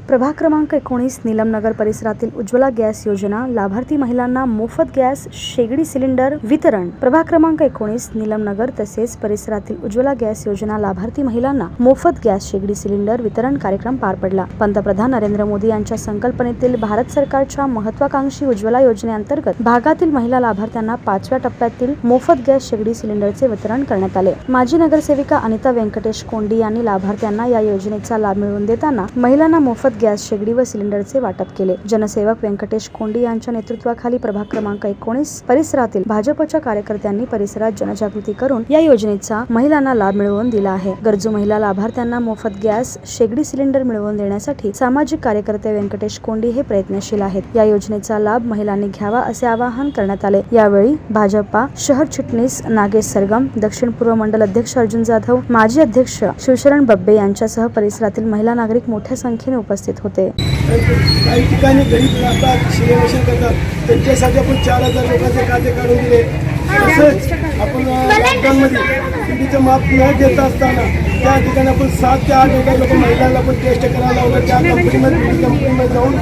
प्रभाग क्रमांक 19 नीलमनगर परिसरातील उज्ज्वला गॅस योजना लाभार्थी महिलांना मोफत गॅस शेगडी सिलेंडर वितरण। प्रभाग क्रमांक 19 नीलमनगर तसेच परिसरातील उज्ज्वला गॅस योजना लाभार्थी महिलांना मोफत गॅस शेगडी सिलेंडर वितरण कार्यक्रम पार पडला। पंतप्रधान नरेंद्र मोदी यांच्या संकल्पनेतील भारत सरकारच्या महत्त्वाकांक्षी उज्ज्वला योजनेअंतर्गत भागातील महिला लाभार्थ्यांना 5व्या टप्प्यातील मोफत गॅस शेगडी सिलेंडरचे वितरण करण्यात आले। माजी नगरसेविका अनिता व्यंकटेश कोंडी यांनी लाभार्थ्यांना या योजनेचा लाभ मिळवून देताना महिलांना मोफत गॅस शेगडी व सिलेंडरचे वाटप केले। जनसेवक व्यंकटेश कोंडी यांच्या नेतृत्वाखाली प्रभाग क्रमांक 19 परिसरातील भाजपच्या कार्यकर्त्यांनी परिसरात जनजागृती करून या योजनेचा महिलांना लाभ मिळवून दिला आहे। गरजू महिला लाभार्थ्यांना मोफत गॅस शेगडी सिलेंडर मिळवून देण्यासाठी सामाजिक कार्यकर्ते व्यंकटेश कोंडी हे प्रयत्नशील आहेत। या योजनेचा लाभ महिलांनी घ्यावा असे आवाहन करण्यात आले। यावेळी भाजपा शहर चिटणीस नागेश सरगम, दक्षिण पूर्व मंडल अध्यक्ष अर्जुन जाधव, माजी अध्यक्ष शिवशरण बब्बे यांच्यासह परिसरातील महिला नागरिक मोठ्या संख्येने उपस्थित होते। काही ठिकाणी गरीब राहतात, शिलेवशन करतात, त्यांच्यासाठी आपण 4000 लोकांचे खाते काढून दिले। तसेच आपण लॉकडाऊनमध्ये पिढीचं माप न देता असताना त्या ठिकाणी आपण 7 ते 8 लोक महिलांना पण टेस्ट करायला लावलं। त्या कंपनीमध्ये जाऊन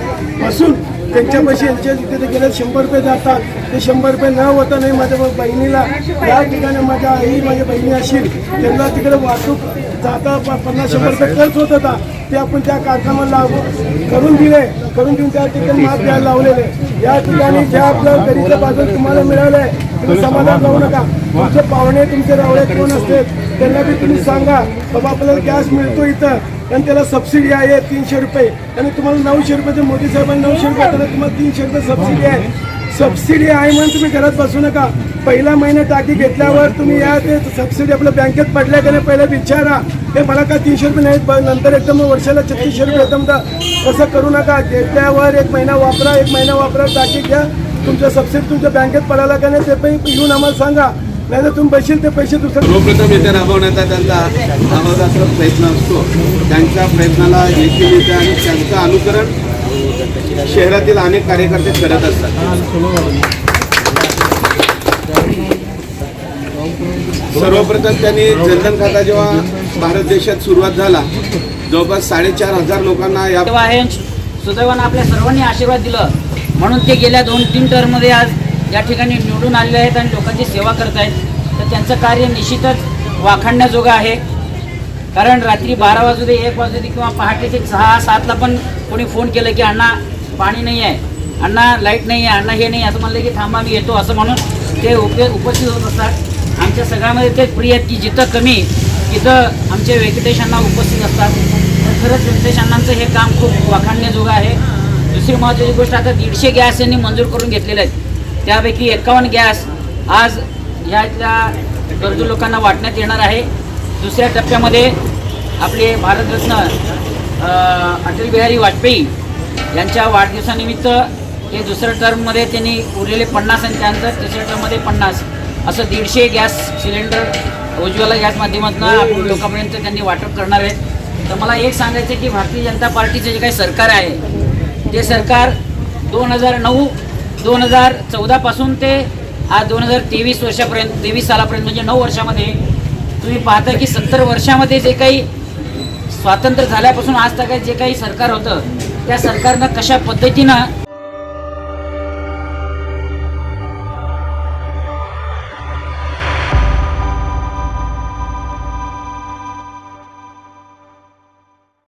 बसून त्यांच्या पैसे यांच्या तिथे गेले 100 रुपये जातात। ते 100 रुपये न होता नाही माझ्या बहिणीला त्या ठिकाणी माझ्या आई माझ्या बहिणी असतील त्यांना तिकडे वाहतूक जाता 50-100 रुपये खर्च होत होता। ते आपण त्या कारखान्याला करून देऊन त्या ठिकाणी माप द्यायला लावलेले। या ठिकाणी ज्या आपल्या गरीबच्या बाजूला तुम्हाला मिळालंय तुम्ही समाधान राहू नका। तुमचे पाहुणे तुमचे रावळे कोण असते त्यांना बी तुम्ही सांगा बाबा आपल्याला गॅस मिळतो इथं आणि त्याला सबसिडी आहे 300 रुपये आणि तुम्हाला 900 रुपये मोदी साहेबांनी 900 रुपये तर तुम्हाला 300 रुपये सबसिडी आहे। सबसिडी आहे म्हणून तुम्ही घरात बसू नका। पहिला महिना टाकी घेतल्यावर तुम्ही या ते सबसिडी आपल्या बँकेत पडल्या का नाही पहिला विचारा। ते मला का 300 रुपये नाहीत नंतर एकदम वर्षाला 3600 रुपये एकदम तसं करू नका। घेतल्यावर 1 महिना वापरा, 1 महिना वापरा, टाकी घ्या। तुमच्या सबसिडी तुमच्या बँकेत पडायला का नाही ते पण येऊन आम्हाला सांगा, नाही तर तुम्ही बसशील ते पैसे दुसरे। सर्वप्रथम इथे राबवण्याचा त्यांचा आवाजाचा प्रयत्न असतो। त्यांच्या प्रयत्नाला यश मिळते आणि त्यांचं अनुकरण शहरातील अनेक कार्यकर्ते करत असतात। सर्वप्रथम त्यांनी जनधन खाता जेव्हा भारत देशात सुरुवात झाला जवळपास 4500 लोकांना या सुदैवानं आपल्या सर्वांनी आशीर्वाद दिला म्हणून ते गेल्या 2-3 टर्ममध्ये आज या ठिकाणी निवडून आलेले आहेत आणि लोकांची सेवा करत आहेत। तर त्यांचं कार्य निश्चितच वाखाणण्याजोगं आहे। कारण रात्री 12 वाजू दे 1 वाजू दे किंवा पहाटेचे 6-7ला पण कोणी फोन केलं की अण्णा पाणी नाही आहे, अण्णा लाईट नाही आहे, अण्णा हे नाही असं म्हणलं की थांबा मी येतो असं म्हणून ते उपस्थित होत असतात। आमच्या सगळ्यामध्ये तेच प्रिय आहेत की जिथं कमी तिथं आमचे व्यंकटेशांना उपस्थित असतात। तर खरंच व्यंकटेशांनांचं हे काम खूप वाखाणण्याजोगं आहे। दुसरी महत्त्वाची गोष्ट आता 150 गॅस यांनी मंजूर करून घेतलेले आहेत। त्यापैकी 51 गॅस आज या इथल्या गरजू लोकांना वाटण्यात येणार आहे। दुसऱ्या टप्प्यामध्ये आपले भारतरत्न अटल बिहारी वाजपेयी यांच्या वाढदिवसानिमित्त हे दुसऱ्या टर्ममध्ये त्यांनी उरलेले 50 आणि त्यानंतर तिसऱ्या टर्ममध्ये 50 असं 150 गॅस सिलेंडर उज्ज्वला गॅस माध्यमातून आपण लोकांपर्यंत त्यांनी वाटप करणार आहेत। तर मला एक सांगायचं आहे की भारतीय जनता पार्टीचे जे काही सरकार आहे ते सरकार 2009-2014 पासून ते आज 2023 वर्षापर्यंत 23 सालापर्यंत म्हणजे 9 वर्षामध्ये तुम्ही पाहता की 70 वर्षामध्ये जे काही स्वातंत्र्य झाल्यापासून आज तक जे काही सरकार होतं त्या सरकारनं कशा पद्धतीनं